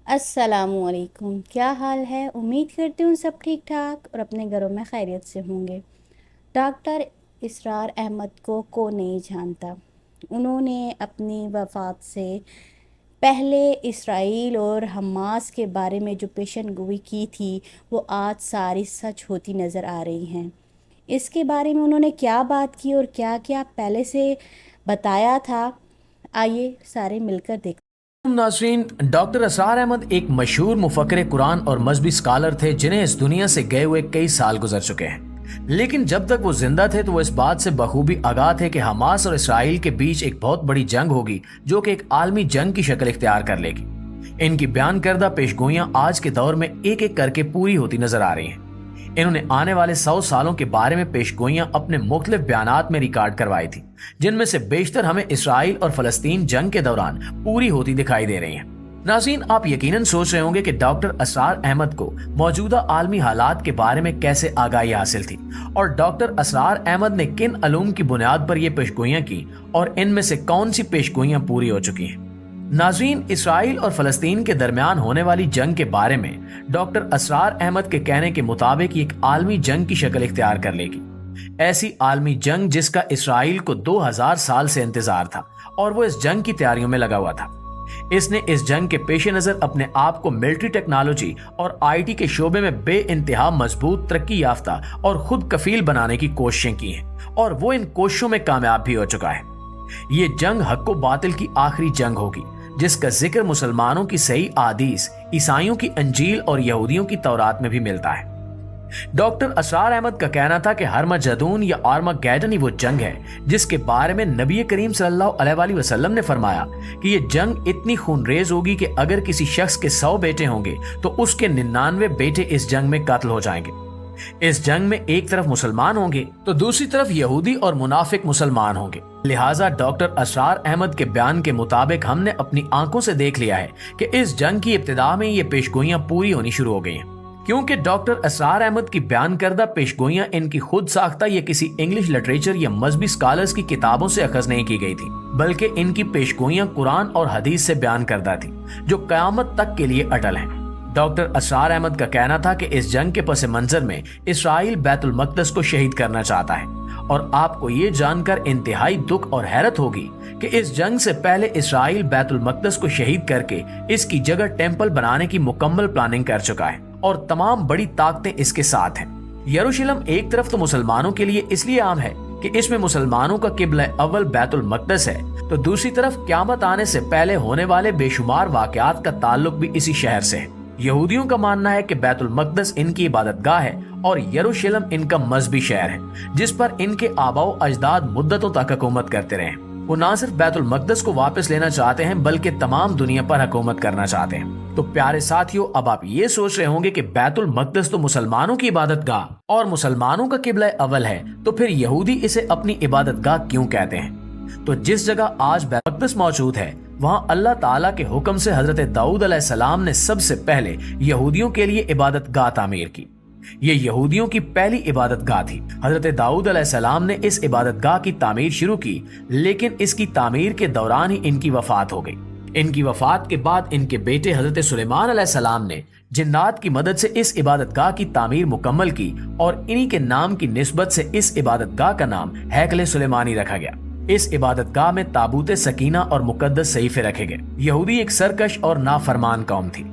السلام علیکم، کیا حال ہے؟ امید کرتی ہوں سب ٹھیک ٹھاک اور اپنے گھروں میں خیریت سے ہوں گے۔ ڈاکٹر اسرار احمد کو نہیں جانتا۔ انہوں نے اپنی وفات سے پہلے اسرائیل اور حماس کے بارے میں جو پیشن گوئی کی تھی وہ آج ساری سچ ہوتی نظر آ رہی ہیں۔ اس کے بارے میں انہوں نے کیا بات کی اور کیا کیا پہلے سے بتایا تھا، آئیے سارے مل کر دیکھیں۔ ناظرین، ڈاکٹر اسرار احمد ایک مشہور مفکر قرآن اور مذہبی اسکالر تھے جنہیں اس دنیا سے گئے ہوئے کئی سال گزر چکے ہیں، لیکن جب تک وہ زندہ تھے تو وہ اس بات سے بخوبی آگاہ تھے کہ حماس اور اسرائیل کے بیچ ایک بہت بڑی جنگ ہوگی جو کہ ایک عالمی جنگ کی شکل اختیار کر لے گی۔ ان کی بیان کردہ پیشگوئیاں آج کے دور میں ایک ایک کر کے پوری ہوتی نظر آ رہی ہیں۔ انہوں نے آنے والے 100 سالوں کے بارے میں پیشگوئیاں اپنے مختلف بیانات میں ریکارڈ کروائی تھی، جن میں سے بیشتر ہمیں اسرائیل اور فلسطین جنگ کے دوران پوری ہوتی دکھائی دے رہی ہیں۔ ناظرین، آپ یقیناً سوچ رہے ہوں گے کہ ڈاکٹر اسرار احمد کو موجودہ عالمی حالات کے بارے میں کیسے آگاہی حاصل تھی اور ڈاکٹر اسرار احمد نے کن علوم کی بنیاد پر یہ پیشگوئیاں کی اور ان میں سے کون سی پیشگوئیاں پوری ہو چکی ہیں۔ ناظرین، اسرائیل اور فلسطین کے درمیان ہونے والی جنگ کے بارے میں ڈاکٹر اسرار احمد کے کہنے کے مطابق یہ ایک عالمی جنگ کی شکل اختیار کر لے گی۔ ایسی عالمی جنگ جس کا اسرائیل کو 2000 سال سے انتظار تھا اور وہ اس جنگ کی تیاریوں میں لگا ہوا تھا۔ اس نے اس جنگ کے پیش نظر اپنے آپ کو ملٹری ٹیکنالوجی اور آئی ٹی کے شعبے میں بے انتہا مضبوط، ترقی یافتہ اور خود کفیل بنانے کی کوششیں کی ہیں اور وہ ان کوششوں میں کامیاب بھی ہو چکا ہے۔ یہ جنگ حق و باطل کی آخری جنگ ہوگی جس کا ذکر مسلمانوں کی صحیح احادیث، عیسائیوں کی انجیل اور یہودیوں کی تورات میں بھی ملتا ہے۔ ڈاکٹر اسرار احمد کا کہنا تھا کہ ہرمجدون یا آرماگیڈن ہی وہ جنگ ہے جس کے بارے میں نبی کریم صلی اللہ علیہ وآلہ وسلم نے فرمایا کہ یہ جنگ اتنی خونریز ہوگی کہ اگر کسی شخص کے 100 بیٹے ہوں گے تو اس کے 99 بیٹے اس جنگ میں قتل ہو جائیں گے۔ اس جنگ میں ایک طرف مسلمان ہوں گے تو دوسری طرف یہودی اور منافق مسلمان ہوں گے۔ لہٰذا ڈاکٹر اسرار احمد کے بیان کے مطابق ہم نے اپنی آنکھوں سے دیکھ لیا ہے کہ اس جنگ کی ابتدا میں یہ پیشگوئیاں پوری ہونی شروع ہو گئی ہیں، کیونکہ ڈاکٹر اسرار احمد کی بیان کردہ پیشگوئیاں ان کی خود ساختہ یا کسی انگلش لٹریچر یا مذہبی اسکالرز کی کتابوں سے اخذ نہیں کی گئی تھی، بلکہ ان کی پیشگوئیاں قرآن اور حدیث سے بیان کردہ تھی جو قیامت تک کے لیے اٹل ہیں۔ ڈاکٹر اسرار احمد کا کہنا تھا کہ اس جنگ کے پس منظر میں اسرائیل بیت المقدس کو شہید کرنا چاہتا ہے، اور آپ کو یہ جان کر انتہائی دکھ اور حیرت ہوگی کہ اس جنگ سے پہلے اسرائیل بیت المقدس کو شہید کر کے اس کی جگہ ٹیمپل بنانے کی مکمل پلاننگ کر چکا ہے اور تمام بڑی طاقتیں اس کے ساتھ ہیں۔ یروشلم ایک طرف تو مسلمانوں کے لیے اس لیے عام ہے کہ اس میں مسلمانوں کا قبلہ اول بیت المقدس ہے، تو دوسری طرف قیامت آنے سے پہلے ہونے والے بے شمار واقعات کا تعلق بھی اسی شہر سے ہے۔ یہودیوں کا ماننا ہے کہ بیت المقدس ان کی عبادت گاہ ہے اور یروشلم ان کا مذہبی شہر ہے جس پر ان کے آباء و اجداد مدتوں تک حکومت کرتے رہے۔ وہ نہ صرف بیت المقدس کو واپس لینا چاہتے ہیں بلکہ تمام دنیا پر حکومت کرنا چاہتے ہیں۔ تو پیارے ساتھیوں، اب آپ یہ سوچ رہے ہوں گے کہ بیت المقدس تو مسلمانوں کی عبادت گاہ اور مسلمانوں کا قبلہ اول ہے، تو پھر یہودی اسے اپنی عبادت گاہ کیوں کہتے ہیں؟ تو جس جگہ آج بیت المقدس موجود ہے وہاں اللہ تعالیٰ کے حکم سے حضرت داؤد علیہ السلام نے سب سے پہلے یہودیوں کے لیے عبادت گاہ تعمیر کی۔ یہ یہودیوں کی پہلی عبادت گاہ تھی۔ حضرت داؤد علیہ السلام نے اس عبادت گاہ کی تعمیر شروع کی، لیکن اس کی تعمیر کے دوران ہی ان کی وفات ہو گئی۔ ان کی وفات کے بعد ان کے بیٹے حضرت سلیمان علیہ السلام نے جنات کی مدد سے اس عبادت گاہ کی تعمیر مکمل کی اور انہی کے نام کی نسبت سے اس عبادت گاہ کا نام ہیکل سلیمانی رکھا گیا۔ اس عبادت گاہ میں تابوت سکینہ اور مقدس صحیفے رکھے گئے۔ یہودی ایک سرکش اور نافرمان قوم تھی۔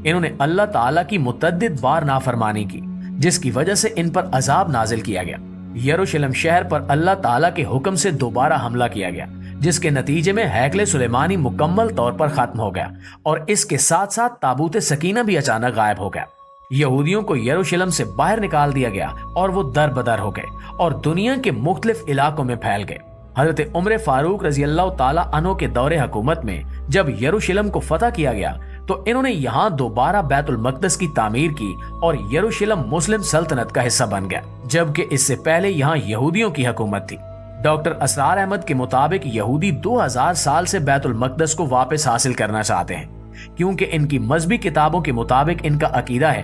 انہوں نے اللہ تعالیٰ کی متعدد بار نافرمانی کی جس کی وجہ سے ان پر عذاب نازل کیا گیا۔ یروشلم شہر پر اللہ تعالیٰ کے حکم سے دوبارہ حملہ کیا گیا جس کے نتیجے میں ہیکل سلیمانی مکمل طور پر ختم ہو گیا اور اس کے ساتھ ساتھ تابوت سکینہ بھی اچانک غائب ہو گیا۔ یہودیوں کو یروشلم سے باہر نکال دیا گیا اور وہ در بدر ہو گئے اور دنیا کے مختلف علاقوں میں پھیل گئے۔ حضرت عمر فاروق رضی اللہ تعالیٰ عنہ کے دور حکومت میں جب یروشلم کو فتح کیا گیا تو انہوں نے یہاں دوبارہ بیت المقدس کی تعمیر کی اور یروشلم مسلم سلطنت کا حصہ بن گیا، جبکہ اس سے پہلے یہاں یہودیوں کی حکومت تھی۔ ڈاکٹر اسرار احمد کے مطابق یہودی 2000 سال سے بیت المقدس کو واپس حاصل کرنا چاہتے ہیں، کیونکہ ان کی مذہبی کتابوں کے مطابق ان کا عقیدہ ہے